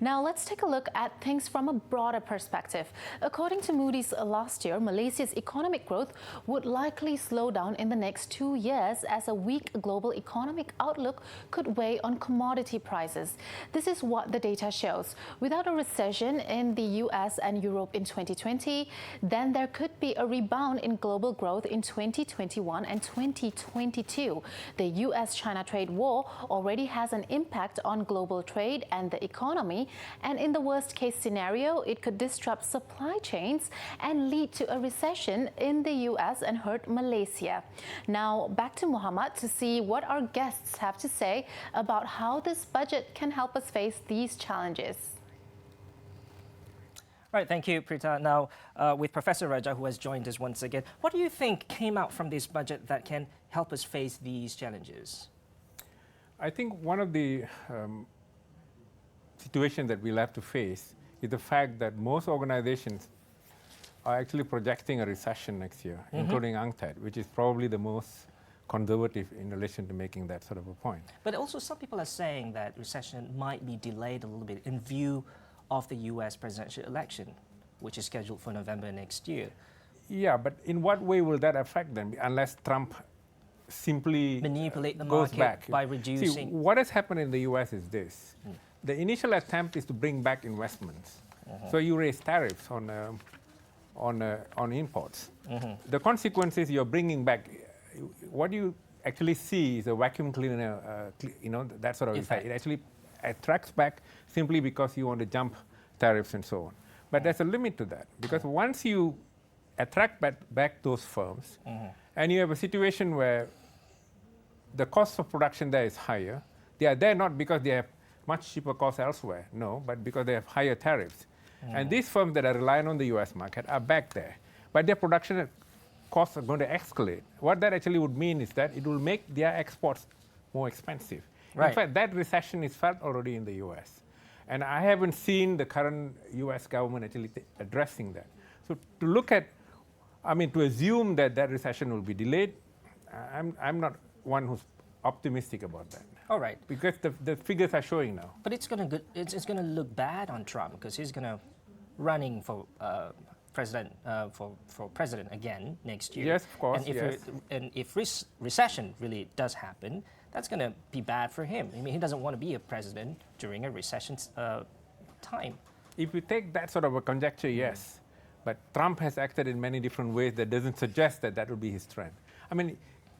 Now let's take a look at things from a broader perspective. According to Moody's last year, Malaysia's economic growth would likely slow down in the next 2 years as a weak global economic outlook could weigh on commodity prices. This is what the data shows. Without a recession in the US and Europe in 2020, then there could be a rebound in global growth in 2021 and 2022. The US-China trade war already has an impact on global trade and the economy. And in the worst case scenario, it could disrupt supply chains and lead to a recession in the US and hurt Malaysia. Now back to Muhammad to see what our guests have to say about how this budget can help us face these challenges. Right, thank you, Prita. Now, with Professor Rajah, who has joined us once again, what do you think came out from this budget that can help us face these challenges? I think one of the situation that we'll have to face is the fact that most organizations are actually projecting a recession next year, including UNCTAD, which is probably the most conservative in relation to making that sort of a point. But also some people are saying that recession might be delayed a little bit in view of the US presidential election, which is scheduled for November next year. Yeah, but in what way will that affect them unless Trump simply manipulate the goes market back by reducing? See, what has happened in the US is this. The initial attempt is to bring back investments. So you raise tariffs on imports. The consequence is you're bringing back, what you actually see is a vacuum cleaner, that sort of effect. It actually attracts back simply because you want to jump tariffs and so on. But there's a limit to that, because once you attract back those firms, and you have a situation where the cost of production there is higher, they are there not because they have much cheaper costs elsewhere, no, but because they have higher tariffs. And these firms that are relying on the US market are back there, but their production costs are going to escalate. What that actually would mean is that it will make their exports more expensive. Right. In fact, that recession is felt already in the US. And I haven't seen the current US government actually addressing that. So to look at, to assume that that recession will be delayed, I'm not one who's optimistic about that. All right. Because the figures are showing now. But it's going to look bad on Trump because he's going to running for president for president again next year. Yes, of course. And if recession really does happen, that's going to be bad for him. I mean, he doesn't want to be a president during a recession time. If you take that sort of a conjecture, yes. But Trump has acted in many different ways that doesn't suggest that that will be his trend.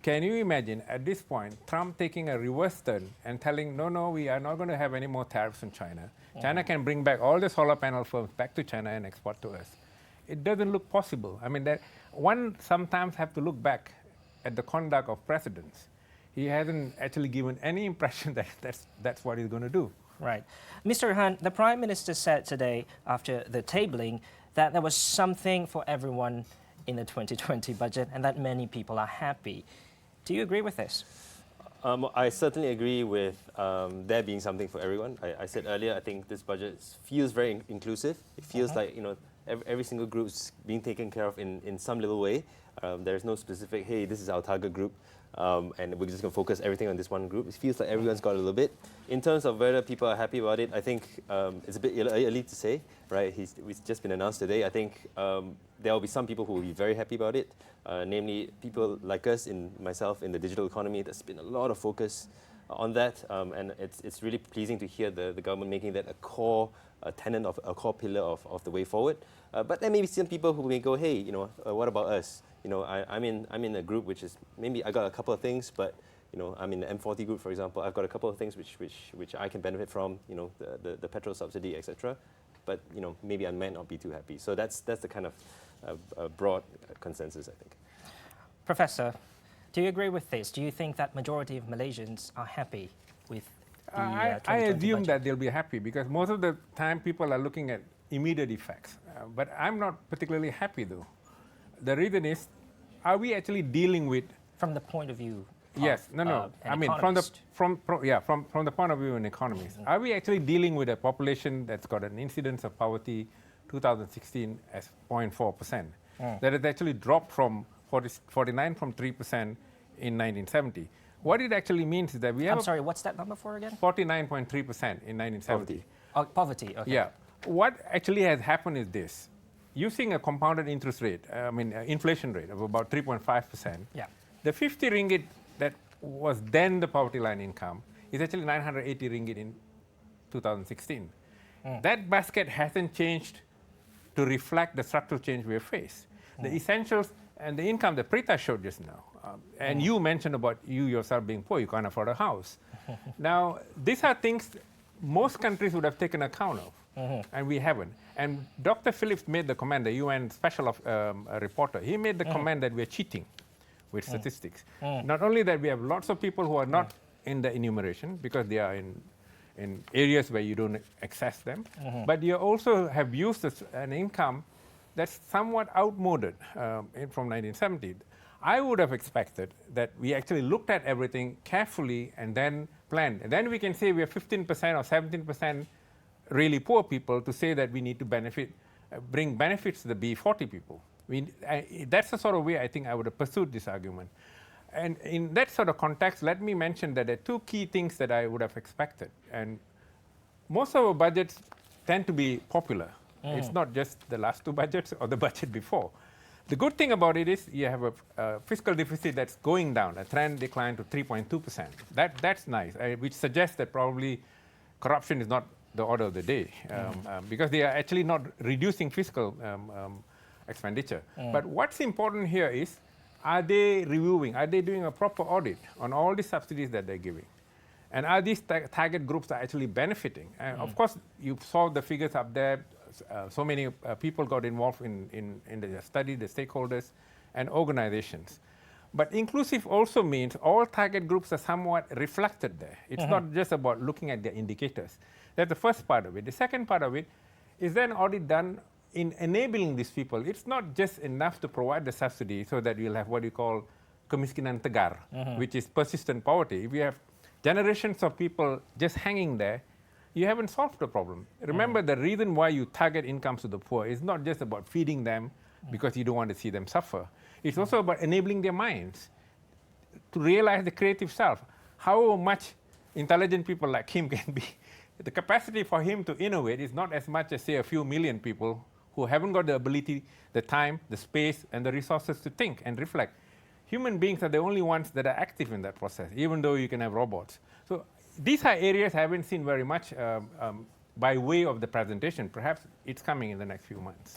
Can you imagine at this point Trump taking a reverse turn and telling, no, we are not going to have any more tariffs on China. China can bring back all the solar panel firms back to China and export to us. It doesn't look possible. That one sometimes have to look back at the conduct of presidents. He hasn't actually given any impression that that's what he's going to do. Right. Mr. Hann, the Prime Minister said today after the tabling that there was something for everyone in the 2020 budget and that many people are happy. Do you agree with this? I certainly agree with there being something for everyone. I said earlier, I think this budget feels very inclusive. It feels like every single group is being taken care of in some little way. There's no specific, hey, this is our target group, and we're just going to focus everything on this one group. It feels like everyone's got a little bit. In terms of whether people are happy about it, I think it's a bit early to say, right? It's just been announced today. I think there will be some people who will be very happy about it, namely people like us, myself, in the digital economy. There's been a lot of focus on that, and it's really pleasing to hear the government making that a core tenet of a core pillar of the way forward. But there may be some people who may go, hey, what about us? I'm in a group which is maybe I got a couple of things, but I'm in the M40 group, for example. I've got a couple of things which I can benefit from, the petrol subsidy, etc. But maybe I might not be too happy. So that's the kind of broad consensus, I think. Professor, do you agree with this? Do you think that majority of Malaysians are happy with the I assume budget? that they'll be happy because most of the time people are looking at immediate effects. But I'm not particularly happy though. The reason is, are we actually dealing with... From the point of view of yes, no. From the point of view of an economist, are we actually dealing with a population that's got an incidence of poverty 2016 as 0.4%? That has actually dropped from 49 from 3% in 1970. What it actually means is that we have... I'm sorry, what's that number for again? 49.3% in 1970. Oh, poverty, okay. Yeah. What actually has happened is this. Using a compounded interest rate, inflation rate of about 3.5%, Yeah. the 50 ringgit that was then the poverty line income is actually 980 ringgit in 2016. That basket hasn't changed to reflect the structural change we have faced. The essentials and the income that Prita showed just now, and you mentioned about you yourself being poor, you can't afford a house. Now, these are things most countries would have taken account of, and we haven't. And Dr. Phillips made the comment, the UN special reporter, he made the comment that we're cheating with statistics. Not only that, we have lots of people who are not in the enumeration because they are in areas where you don't access them, but you also have used an income that's somewhat outmoded from 1970. I would have expected that we actually looked at everything carefully and then planned. And then we can say we are 15% or 17% really poor people to say that we need to bring benefits to the B40 people. That's the sort of way I think I would have pursued this argument. And in that sort of context, let me mention that there are two key things that I would have expected. And most of our budgets tend to be popular. It's not just the last two budgets or the budget before. The good thing about it is you have a fiscal deficit that's going down, a trend decline to 3.2%. That's nice, which suggests that probably corruption is not the order of the day because they are actually not reducing fiscal expenditure. But what's important here is, are they reviewing, are they doing a proper audit on all the subsidies that they're giving? And are these target groups actually benefiting? And of course, you saw the figures up there. So many people got involved in the study, the stakeholders and organizations. But inclusive also means all target groups are somewhat reflected there. It's not just about looking at the indicators. That's the first part of it. The second part of it is then audit done in enabling these people. It's not just enough to provide the subsidy so that you'll have what you call kemiskinan tegar, which is persistent poverty. If you have generations of people just hanging there, you haven't solved the problem. Remember, the reason why you target incomes to the poor is not just about feeding them because you don't want to see them suffer. It's also about enabling their minds to realize the creative self. How much intelligent people like him can be, the capacity for him to innovate is not as much as, say, a few million people who haven't got the ability, the time, the space, and the resources to think and reflect. Human beings are the only ones that are active in that process, even though you can have robots. So these are areas I haven't seen very much by way of the presentation. Perhaps it's coming in the next few months.